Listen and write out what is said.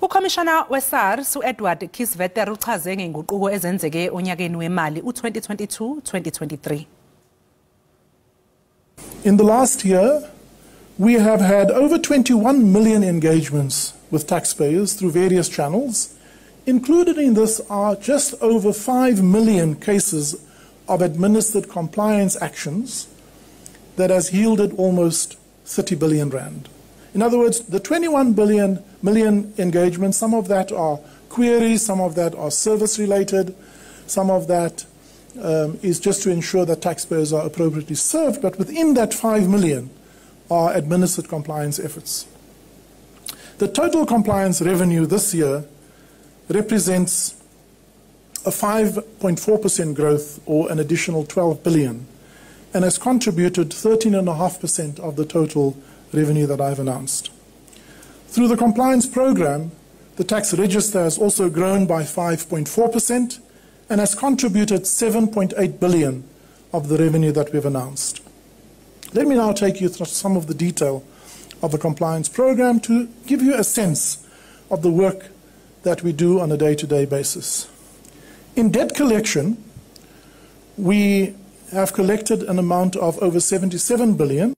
UKhomishana we-SARS u-Edward Kieswetter uchaze ngezinguquko ezenzeke onyakeni wemali u-2022-2023. In the last year, we have had over 21 million engagements with taxpayers through various channels. Included in this are just over 5 million cases of administered compliance actions that has yielded almost 30 billion rand. In other words, the 21 million engagements, some of that are queries, some of that are service-related, some of that is just to ensure that taxpayers are appropriately served, but within that 5 million are administered compliance efforts. The total compliance revenue this year represents a 5.4% growth, or an additional 12 billion, and has contributed 13.5% of the total revenue that I've announced. Through the compliance program, the tax register has also grown by 5.4% and has contributed 7.8 billion of the revenue that we've announced. Let me now take you through some of the detail of the compliance program to give you a sense of the work that we do on a day-to-day basis. In debt collection, we have collected an amount of over 77 billion.